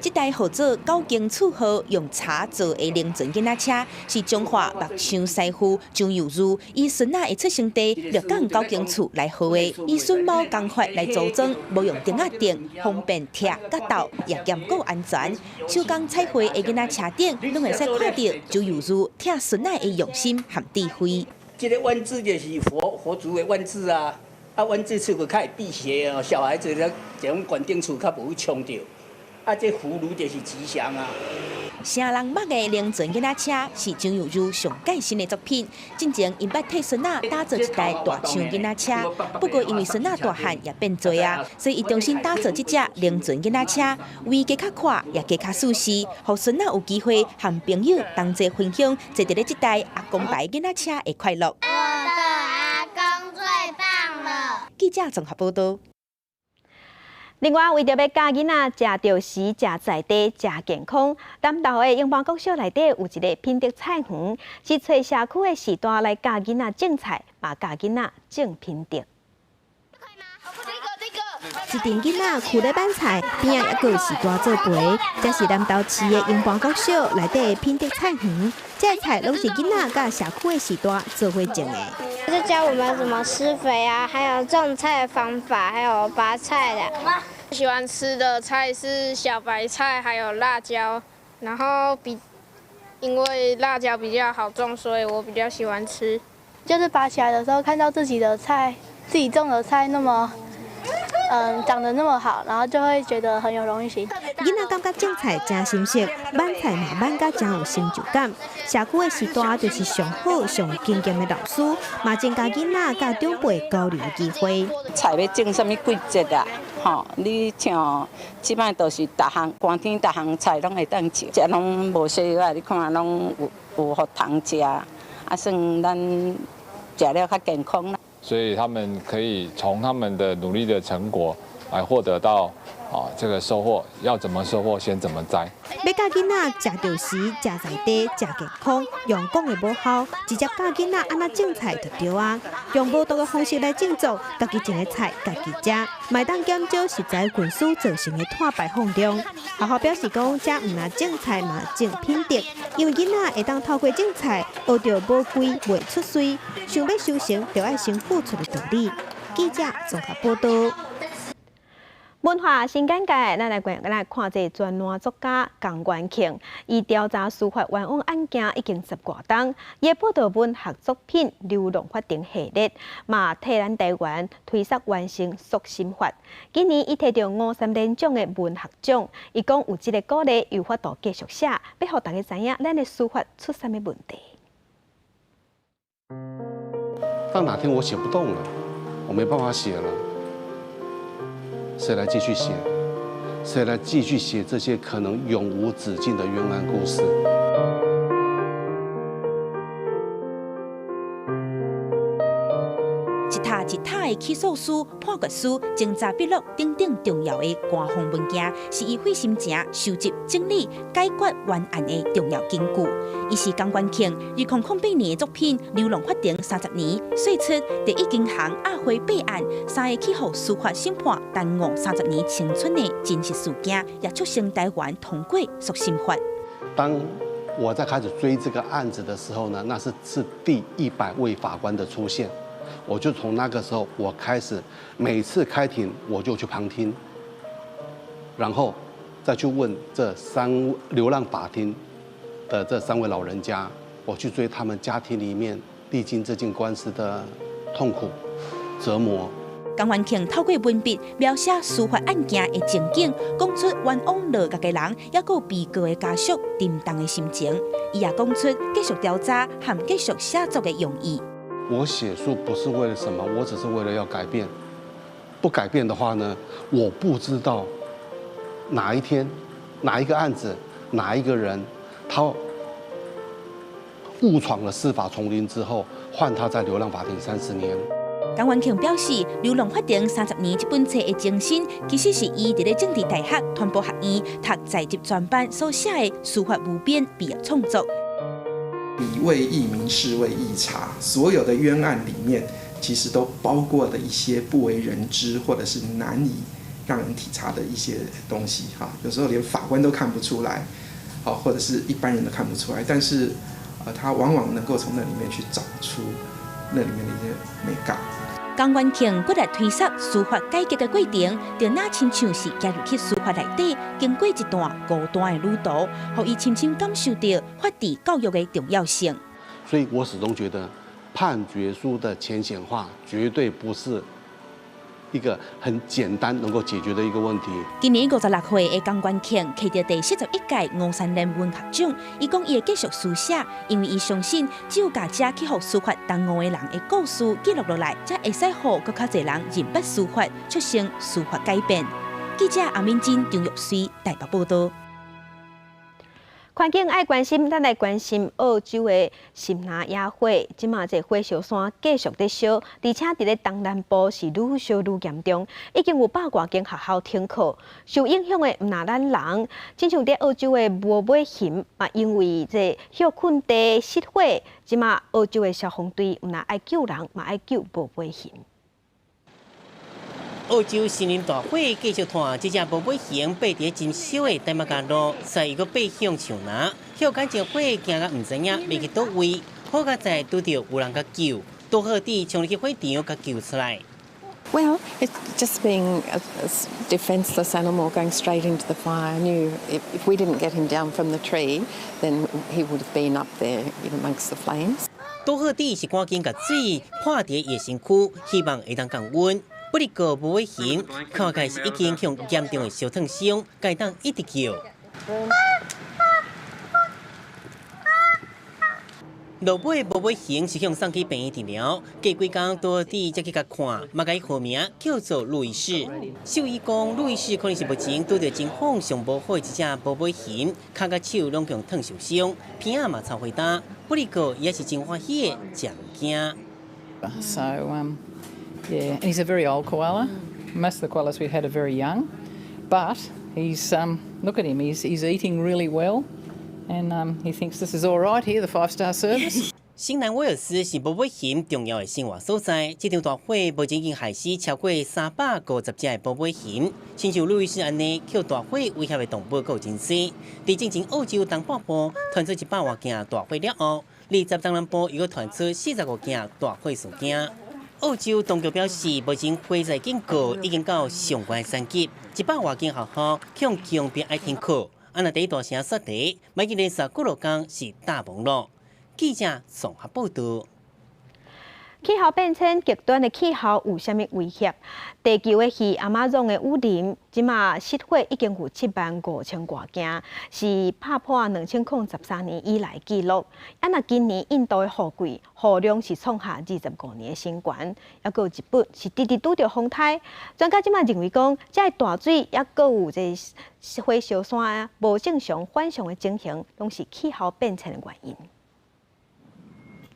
这台号做高经厝号用茶做的凌晨囡仔车，是中华木匠师傅张佑如以孙仔的出生地鹿港高经厝来号的，以榫卯工法来组装，无用钉仔钉，方便拆甲斗，也兼顾安全。手工彩绘的囡仔车顶，拢会使看到张佑如疼孙仔的用心和智慧。这个弯字就是佛祖的弯字啊。阮这厝个较会辟邪哦，小孩子咧这种悬顶厝较无去冲着。这葫芦就是吉祥啊。成人捌的凌晨囡仔车是张佑如上盖新的作品。之前因捌替孙仔打造一台大象囡仔车，不过因为孙仔大汉也变多啊，所以伊重新打造这只凌晨囡仔车，为加较快也加较舒适，让孙仔有机会和朋友同齐分享坐伫咧这台阿公牌囡仔车的快乐。记者综合报道。另外，为着要教囡仔食着时、食在地、食健康，南投的永邦国小内底有一个品德菜园，是找社区的时段来教囡仔种菜，嘛教囡仔种品德。一群囡仔跍咧板菜，边仔还有时大做陪，这是南投市的永邦国小内底的品德菜园。这菜拢是囡仔甲社区的时大做伙种的。就教我们怎么施肥啊，还有种菜的方法，还有拔菜的。喜欢吃的菜是小白菜，还有辣椒，然后因为辣椒比较好种，所以我比较喜欢吃。就是拔起来的时候，看到自己的菜，自己种的菜那么，长得那么好，然后就会觉得很有荣誉心。囡仔感觉种菜真新鲜，挽菜嘛挽甲真有成就感。社区的时代就是上好、上经验的老师，嘛增加囡仔甲长辈交流的机会。菜要种什么季节啊？吼，你像即摆都是寒天，逐项菜拢会当种，食拢无西药，你看拢有互糖食。算咱食了较健康啦。所以他们可以从他们的努力的成果来获得到这个收获。要怎么收获，先怎么栽。要教囡仔食着时、食在地、食健康，用讲的无效，直接教囡仔安怎种菜就对啊。用无毒的方式来种作，家己种的菜家己食，卖当减少食材运输造成的碳排放量。学校表示讲，这唔但种菜嘛种品德，因为囡仔会当透过种菜学到宝贵袂出水，想要修行就要先付出的道理。记者综合报道。文化新简介，咱来看这专栏作家江元庆，伊调查司法冤枉案件已经10多档，伊的报道文学作品《流浪法庭》系列，嘛替咱台湾推测完成塑心法。今年伊摕到53连奖的文学奖，伊讲有这个鼓励，有法度继续写，要互大家知影咱的司法出什么问题。当哪天我写不动了，我没办法写了。谁来继续写？谁来继续写这些可能永无止境的冤案故事？一塔的起诉书、判决书、侦查笔录等等重要的官方文件，是伊费心情收集、整理、解决冤案的重要根据。伊是江元庆2008年的作品《流浪法庭30年》，说出第一间行阿辉备案，3个起予司法审判耽误30年青春的真实事件，也促成台湾通过塑心法。当我在开始追这个案子的时候呢，那是第100位法官的出现。我就从那个时候，我开始每次开庭我就去旁听，然后再去问这流浪法庭的这3位老人家，我去追他们家庭里面历经这件官司的痛苦、折磨。江元庆透过文笔描写司法案件的情景，讲出冤枉落狱的人，也有被告的家属沉重的心情。伊也讲出继续调查和继续写作的用意。我写书不是为了什么，我只是为了要改变。不改变的话呢，我不知道哪一天、哪一个案子、哪一个人，他误闯了司法丛林之后，换他在流浪法庭30年。江元庆表示，《流浪法庭30年》这本册的精神，其实是伊伫咧政治大学传播学院读在职专班所写的司法无边毕业创作。理为义民，事为义察，所有的冤案里面，其实都包括了一些不为人知或者是难以让人体察的一些东西哈。有时候连法官都看不出来，好，或者是一般人都看不出来，但是他往往能够从那里面去找出那里面的一些美感。江元庆搁来推测司法改革的过程，就那亲像是加入去司法内底，经过一段孤单的旅途，让伊深深感受到法治教育的重要性。所以我始终觉得，判决书的浅显化绝对不是一个很简单能够解决的一个问题。今年56岁的江元庆摕到第41届53年文学奖，伊讲伊会继续书写，因为伊相信只有家者去予司法耽误的人的故事记录落来，才会使予更较侪人认捌司法，促成司法改变。记者阿敏珍、张玉水台北报道。环境爱关心，咱来关心澳洲的心拿野火。即马这火烧山继续在烧，而且伫咧东南部是愈烧愈严重，已经有100多间学校停课。受影响的毋那咱人，亲像伫澳洲的无尾熊，嘛因为这休困地失火，即马澳洲的消防队毋那爱救人，嘛爱救无尾熊。澳洲森林大火继续拖，这只无尾熊爬伫真小的大马甲路，所以个爬向树林，后间着火惊到唔知影要去倒位，好在在拄到有人甲救，多好地冲入去火场甲救出来。 Well, it's just being a defenceless animal going straight into the fire. I knew if we didn't get him down from the tree, then he would have been up there amongst the flames. 多好地是赶紧甲水泼伫野身躯，希望会当降温。不过无尾熊看起是已经向严重的烧烫伤，该当一直叫。 落尾无尾熊是向送去病院治疗，过几工多地才去甲看，嘛甲伊号名叫做路易士。兽医讲，路易士可能是目前拄着情况上无好的一只无尾熊，脚甲手拢强烫受伤，鼻仔嘛臭灰焦。不过伊也是真欢喜的，真惊。So yeah, and he's a very old koala. Most of the koalas we've had are very young, but he's look at him. He's eating really well. And he thinks this is all right here, the 5-star service. 新南威尔斯是无尾熊重要的生活所在。这场大火目前已经害死超过350只的无尾熊。亲像路易斯安尼，靠大火威胁的动物够真多。地震前，澳洲东北部传出100多件大火了后，20东南部又传出45件大火事件。澳洲当局表示，目前火灾警告已经到上悬3级，100多间学校向强烈爱停课。 安那第一大城雪地，每日连续几落天是大忙碌。记者综合报道。气候变迁，极端的气候有啥物威胁？地球的是亚马逊的雨林，即马失火已经有75000多件，是打破2013年以来纪录。安那今年印度的雨量是创下25年的新高，还有日本是直拄着风台。专家即马认为讲，这大水还有这火烧山啊，无正常反常的情形，拢是气候变迁的原因。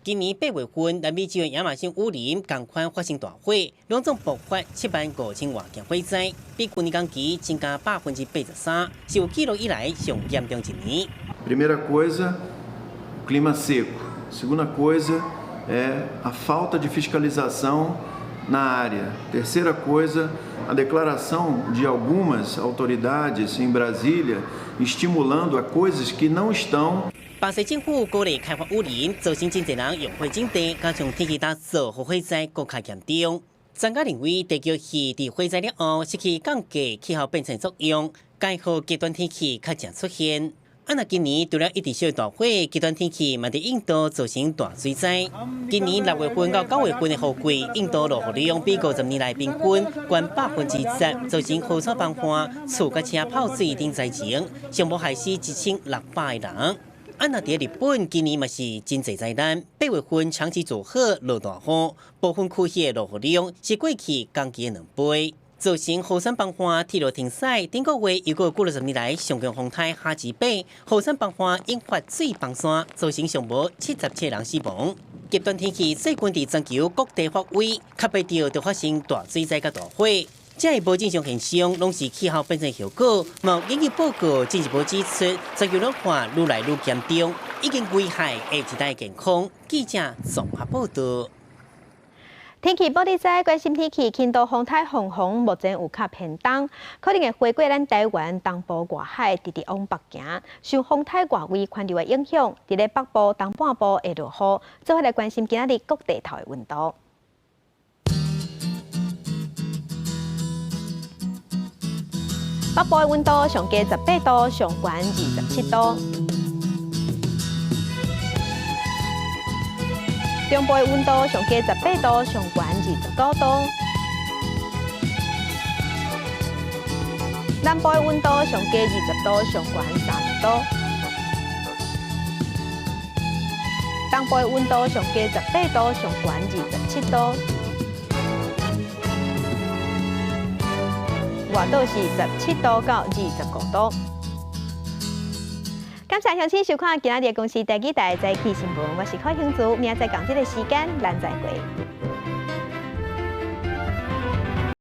今年8月份，南美洲的亚马逊雨林同款发生大火，两种爆发75000多件火灾，比去年同期增加83%，是有记录以来上严重一年。Primeira coisa, o clima seco. Segunda coisa é a falta de fiscalização na área. Terceira coisa, a declaração de algumas autoridades em Brasília estimulando a coisas que não estão. 巴西政府鼓励开发雨林，造成真侪人用火种地，加上天气打造，和火灾更加严重。专家认为，地球是伫火灾了后失去降低气候变迁作用，介乎极端天气较常出现。安那今年除了一直小大火，极端天气嘛伫印度造成大水灾。今年6月份到9月份的雨季，印度落雨量比50年来平均悬10%，造成河川崩坏、厝甲车泡水等灾情，上无害死1600个人。 安那伫日本今年嘛是真侪灾难，8月份长期做好落大雨，部分区域的落雨量是过去同期的2倍，造成河川崩坏、铁路停驶。顶个月又过60年来上强风台哈吉北，河川崩坏引发水崩山，造成上无77人死亡。极端天气最近伫全球各地发威，较袂着就发生大水灾甲大火。 这个无正常现象，拢是气候变迁效果。某研究报告进一步指出，全球暖化愈来愈严重，已经危害下一代健康。记者综合报道。天气报道在关心天气，轻度风台风目前有较偏东，可能会飞过咱台湾东部外海，直直往北行。受风台外围环流的影响，伫咧北部、东半部会落雨。做伙来关心今仔日各地头的温度。 北部的温度上低18度，上悬27度；中部的温度上低18度，上悬29度；南部的温度上低20度，上悬30度；东部的温度上低18度，上悬27度。 外岛是17度到25度。感谢乡亲收看今仔日的公司第几台早起新闻，我是柯兴祖，明仔载同这个时间咱再会。